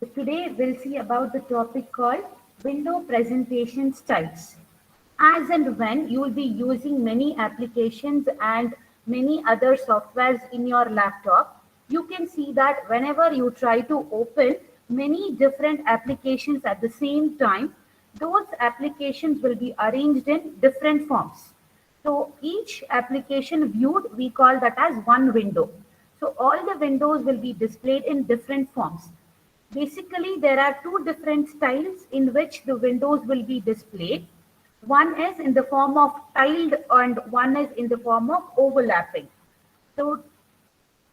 Today we'll see about the topic called window presentation styles. As and when you will be using many applications and many other softwares in your laptop, you can see that whenever you try to open many different applications at the same time, those applications will be arranged in different forms. So each application viewed, we call that as one window. So all the windows will be displayed in different forms. Basically, there are two different styles in which the windows will be displayed. One is in the form of tiled and one is in the form of overlapping. So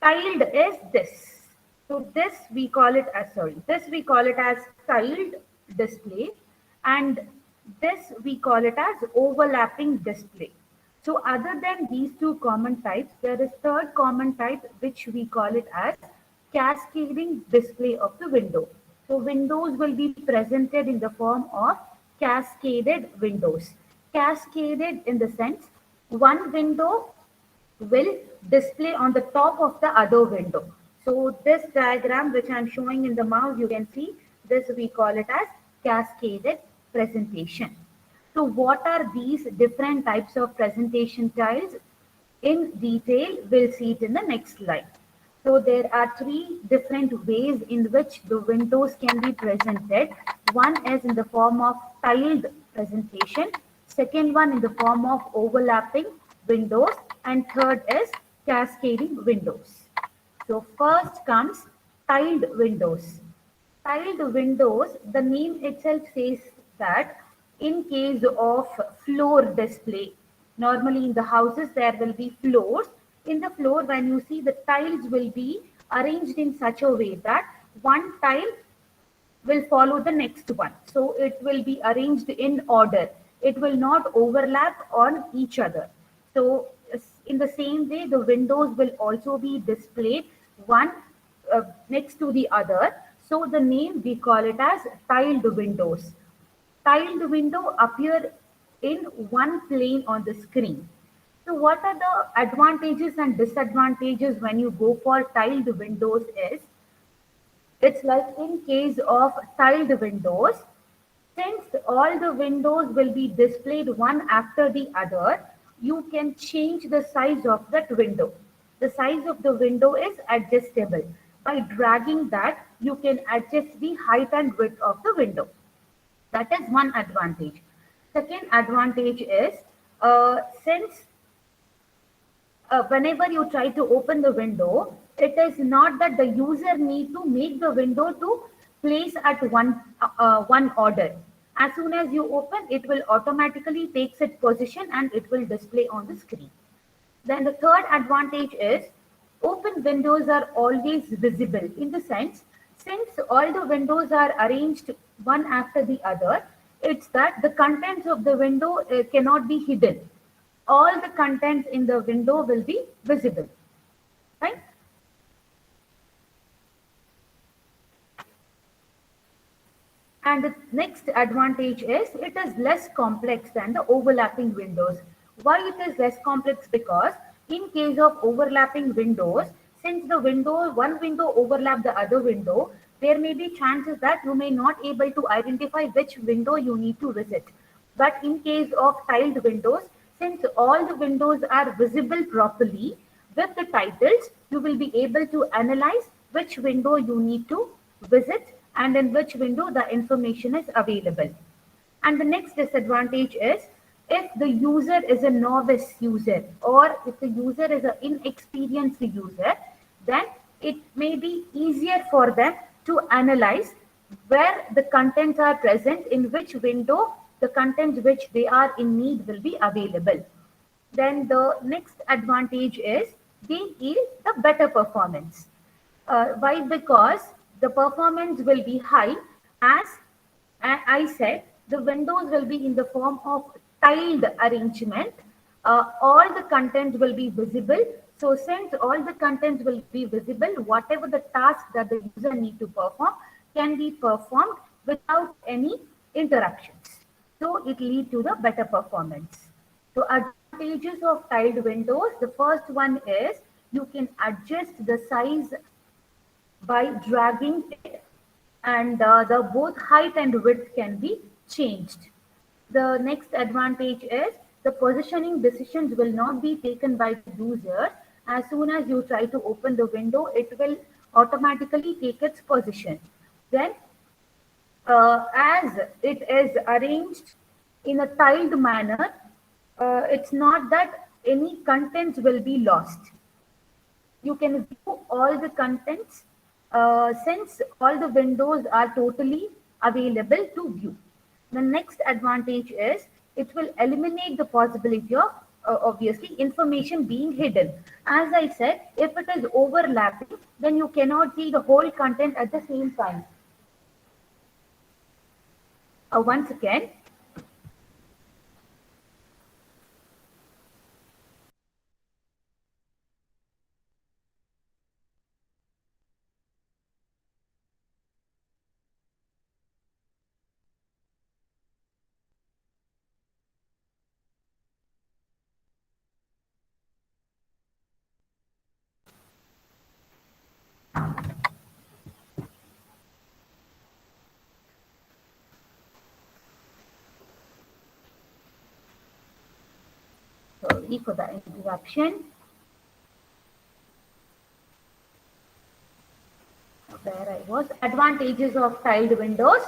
tiled is this. So this we call it as tiled display, and this we call it as overlapping display. So other than these two common types, there is third common type which we call it as cascading display of the window. So windows will be presented in the form of cascaded windows. Cascaded in the sense one window will display on the top of the other window. So this diagram which I'm showing in the mouse, you can see this we call it as cascaded presentation. So what are these different types of presentation styles? In detail, we'll see it in the next slide. So there are three different ways in which the windows can be presented. One is in the form of tiled presentation, second one in the form of overlapping windows, and third is cascading windows. So first comes tiled windows. Tiled windows, the name itself says that in case of floor display, normally in the houses there will be floors. In the floor, when you see the tiles will be arranged in such a way that one tile will follow the next one. So it will be arranged in order. It will not overlap on each other. So in the same way, the windows will also be displayed one next to the other. So the name we call it as tiled windows. Tiled window appear in one plane on the screen. So what are the advantages and disadvantages when you go for tiled windows is it's like in case of tiled windows, since all the windows will be displayed one after the other, you can change the size of that window. The size of the window is adjustable. By dragging that, you can adjust the height and width of the window. That is one advantage. Second advantage is since whenever you try to open the window, it is not that the user need to make the window to place at one order. As soon as you open, it will automatically takes its position and it will display on the screen. Then the third advantage is open windows are always visible in the sense since all the windows are arranged one after the other, it's that the contents of the window cannot be hidden. All the contents in the window will be visible, right? And the next advantage is it is less complex than the overlapping windows. Why it is less complex? Because in case of overlapping windows, since the one window overlap the other window, there may be chances that you may not able to identify which window you need to visit. But in case of tiled windows, since all the windows are visible properly with the titles, you will be able to analyze which window you need to visit and in which window the information is available. And the next disadvantage is if the user is a novice user or if the user is an inexperienced user, then it may be easier for them to analyze where the contents are present, in which window the content which they are in need will be available. Then the next advantage is they yield the better performance. Why? Because the performance will be high. As I said, the windows will be in the form of tiled arrangement. All the content will be visible. So since all the contents will be visible, whatever the task that the user need to perform can be performed without any interruptions. So it lead to the better performance. So advantages of tiled windows. The first one is you can adjust the size by dragging it. and the both height and width can be changed. The next advantage is the positioning decisions will not be taken by the user. As soon as you try to open the window, it will automatically take its position. Then, as it is arranged in a tiled manner, it's not that any contents will be lost. You can view all the contents since all the windows are totally available to view. The next advantage is it will eliminate the possibility of obviously information being hidden. As I said, if it is overlapping, then you cannot see the whole content at the same time. Once again, sorry for the interruption. Where I was, advantages of tiled windows.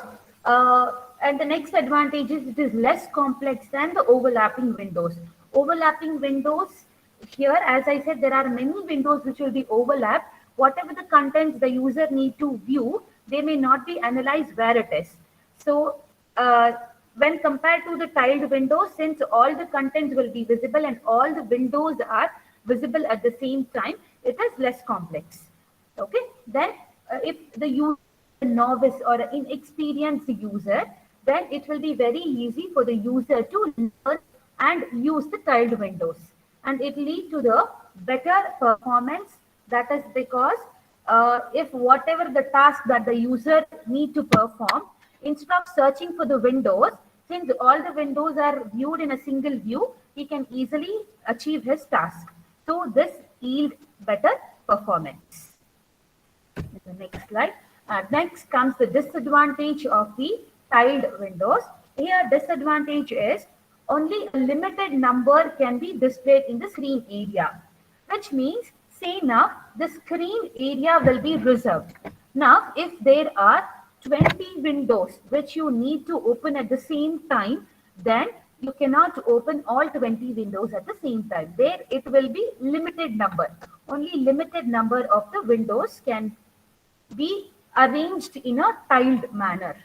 And the next advantage is it is less complex than the overlapping windows. Overlapping windows, here, as I said, there are many windows which will be overlapped. Whatever the contents the user need to view, they may not be analyzed where it is. So, when compared to the tiled windows, since all the contents will be visible and all the windows are visible at the same time, it is less complex. Okay, then if the user is a novice or an inexperienced user, then it will be very easy for the user to learn and use the tiled windows, and it lead to the better performance. That is because if whatever the task that the user need to perform, instead of searching for the windows, since all the windows are viewed in a single view, he can easily achieve his task. So this yield better performance. The next slide. Next comes the disadvantage of the tiled windows. Here, disadvantage is only a limited number can be displayed in the screen area, which means, say now, the screen area will be reserved. Now, if there are 20 windows which you need to open at the same time, then you cannot open all 20 windows at the same time. There it will be limited number. Only limited number of the windows can be arranged in a tiled manner.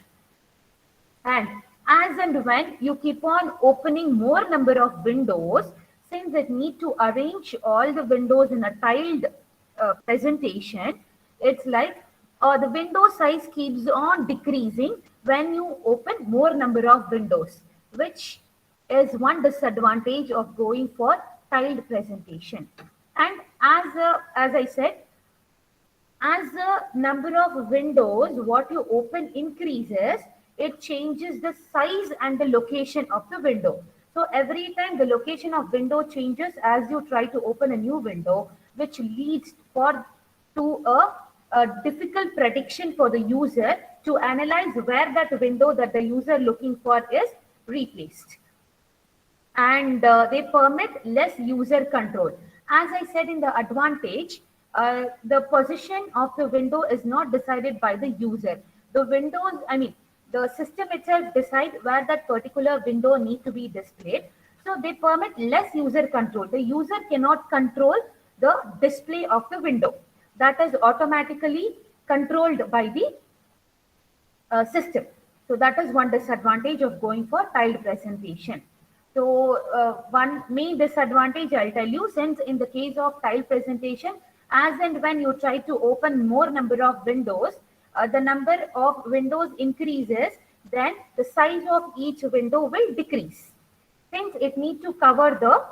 And as and when you keep on opening more number of windows, since it need to arrange all the windows in a tiled presentation, it's like the window size keeps on decreasing when you open more number of windows, which is one disadvantage of going for tiled presentation. And as I said, as the number of windows what you open increases, it changes the size and the location of the window. So every time the location of window changes as you try to open a new window, which leads to a difficult prediction for the user to analyze where that window that the user looking for is replaced. And they permit less user control. As I said in the advantage, the position of the window is not decided by the user. The windows, I mean, the system itself decide where that particular window need to be displayed. So they permit less user control. The user cannot control the display of the window. That is automatically controlled by the system. So that is one disadvantage of going for tiled presentation. So one main disadvantage I'll tell you, since in the case of tiled presentation, as and when you try to open more number of windows, the number of windows increases, then the size of each window will decrease. Since it needs to cover the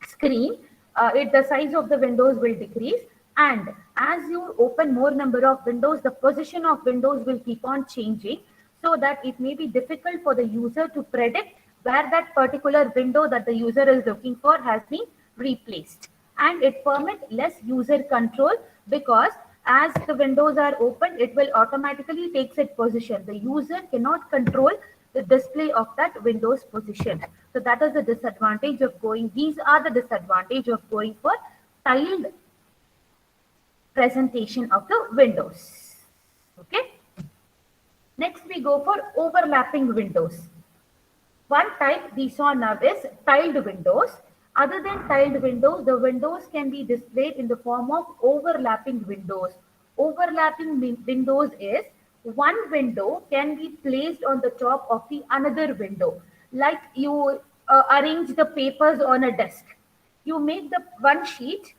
screen, the size of the windows will decrease. And as you open more number of windows, the position of windows will keep on changing, so that it may be difficult for the user to predict where that particular window that the user is looking for has been replaced. And it permits less user control, because As the windows are open, it will automatically takes its position. The user cannot control the display of that window's position. So that is the disadvantage of going. These are the disadvantage of going for tiled presentation of the windows. Okay. Next, we go for overlapping windows. One type we saw now is tiled windows. Other than tiled windows, the windows can be displayed in the form of overlapping windows. Overlapping windows is one window can be placed on the top of the another window. Like you arrange the papers on a desk. You make the one sheet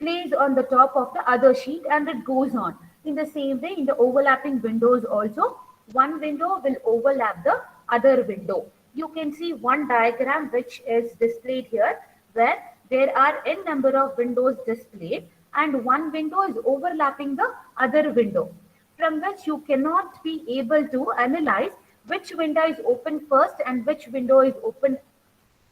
placed on the top of the other sheet and it goes on. In the same way, in the overlapping windows also, one window will overlap the other window. You can see one diagram which is displayed here where there are n number of windows displayed and one window is overlapping the other window, from which you cannot be able to analyze which window is open first and which window is open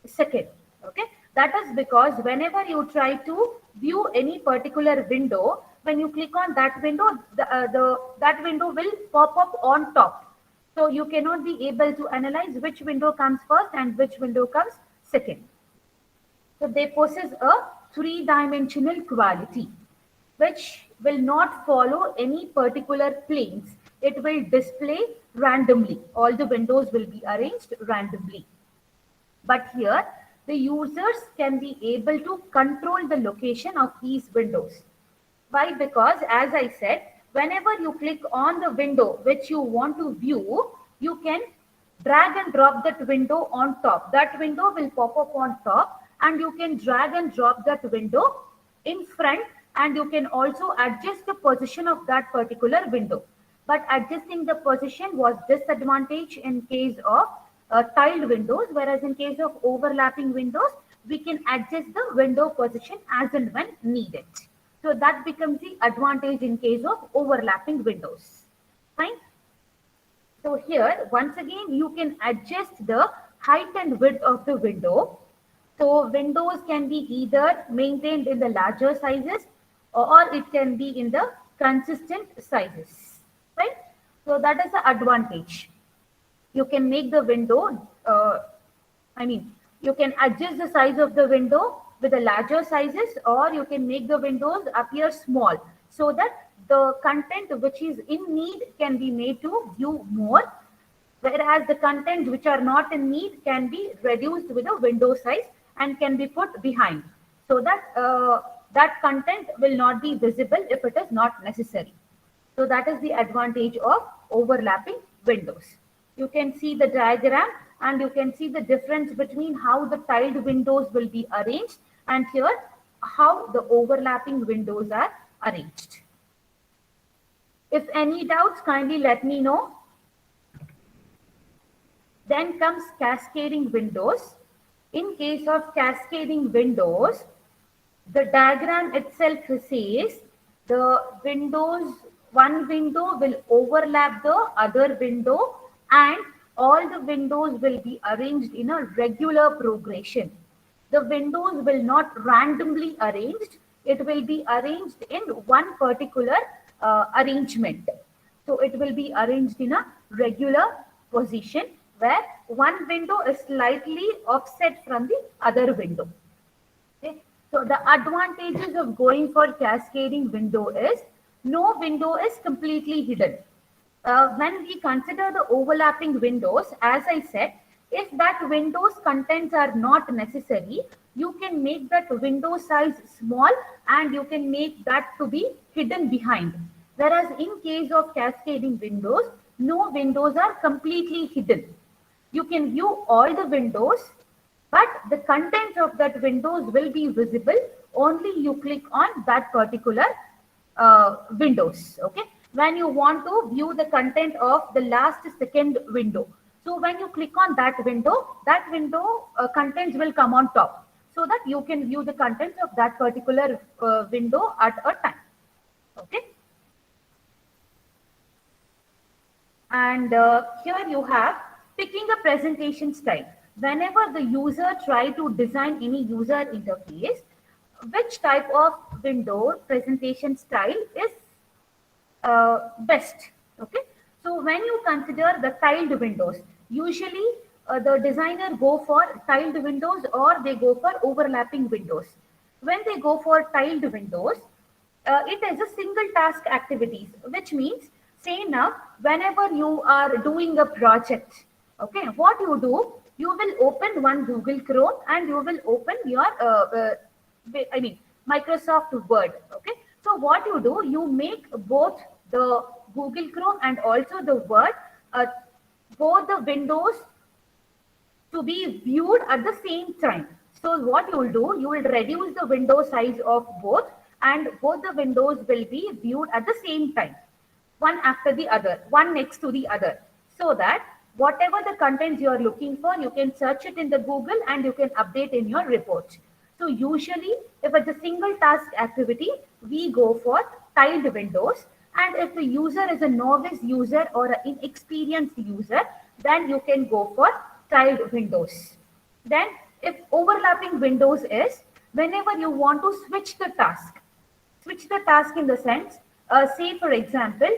second. Okay, that is because whenever you try to view any particular window, when you click on that window, that window will pop up on top. So you cannot be able to analyze which window comes first and which window comes second. So they possess a three-dimensional quality which will not follow any particular planes. It will display randomly. All the windows will be arranged randomly. But here, the users can be able to control the location of these windows. Why? Because as I said, whenever you click on the window which you want to view, you can drag and drop that window on top. That window will pop up on top and you can drag and drop that window in front, and you can also adjust the position of that particular window. But adjusting the position was disadvantage in case of tiled windows, whereas in case of overlapping windows, we can adjust the window position as and when needed. So that becomes the advantage in case of overlapping windows. Fine. So here, once again, you can adjust the height and width of the window. So windows can be either maintained in the larger sizes or it can be in the consistent sizes. Right. So that is the advantage. You can make the window, you can adjust the size of the window with the larger sizes, or you can make the windows appear small so that the content which is in need can be made to view more, whereas the content which are not in need can be reduced with a window size and can be put behind, so that that content will not be visible if it is not necessary. So that is the advantage of overlapping windows. You can see the diagram and you can see the difference between how the tiled windows will be arranged and here how the overlapping windows are arranged. If any doubts, kindly let me know. Then comes cascading windows. In case of cascading windows, the diagram itself says the windows, one window will overlap the other window and all the windows will be arranged in a regular progression. The windows will not randomly arranged. It will be arranged in one particular arrangement. So it will be arranged in a regular position where one window is slightly offset from the other window. Okay. So the advantages of going for cascading window is no window is completely hidden. When we consider the overlapping windows, as I said, if that window's contents are not necessary, you can make that window size small and you can make that to be hidden behind. Whereas in case of cascading windows, no windows are completely hidden. You can view all the windows, but the content of that windows will be visible only you click on that particular windows. Okay. When you want to view the content of the last second window. So when you click on that window contents will come on top so that you can view the contents of that particular window at a time. Okay. And here you have picking a presentation style. Whenever the user try to design any user interface, which type of window presentation style is best. Okay, so when you consider the tiled windows, usually the designer go for tiled windows or they go for overlapping windows. When they go for tiled windows, it is a single task activities, which means, say now, whenever you are doing a project, okay, what you do, you will open one Google Chrome and you will open your I mean Microsoft Word. Okay, so what you do, you make both the Google Chrome and also the Word, uh, both the windows to be viewed at the same time. So what you will do, you will reduce the window size of both, and both the windows will be viewed at the same time, one after the other, one next to the other, so that whatever the contents you are looking for, you can search it in the Google and you can update in your report. So usually, if it's a single task activity, we go for tiled windows. And if the user is a novice user or an inexperienced user, then you can go for tiled windows. Then, if overlapping windows is whenever you want to switch the task in the sense, say for example,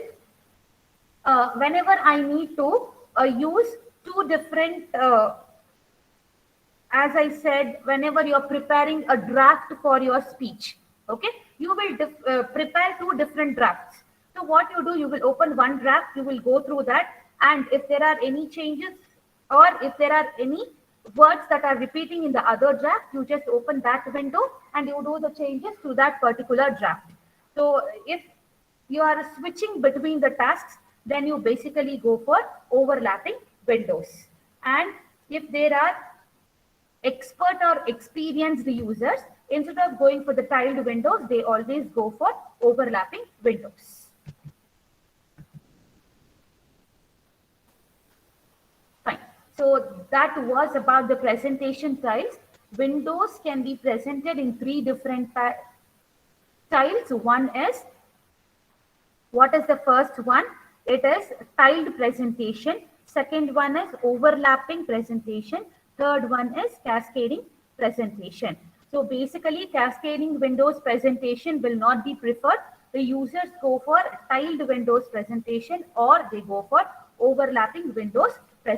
whenever I need to use two different as I said, whenever you're preparing a draft for your speech, okay, you will prepare two different drafts. So what you do, you will open one draft, you will go through that, and if there are any changes or if there are any words that are repeating in the other draft, you just open that window and you do the changes to that particular draft. So if you are switching between the tasks, then you basically go for overlapping windows. And if there are expert or experienced users, instead of going for the tiled windows, they always go for overlapping windows. Fine. So that was about the presentation styles. Windows can be presented in three different styles. One is, what is the first one? It is tiled presentation. Second one is overlapping presentation. Third one is cascading presentation. So basically, cascading windows presentation will not be preferred. The users go for tiled windows presentation or they go for overlapping windows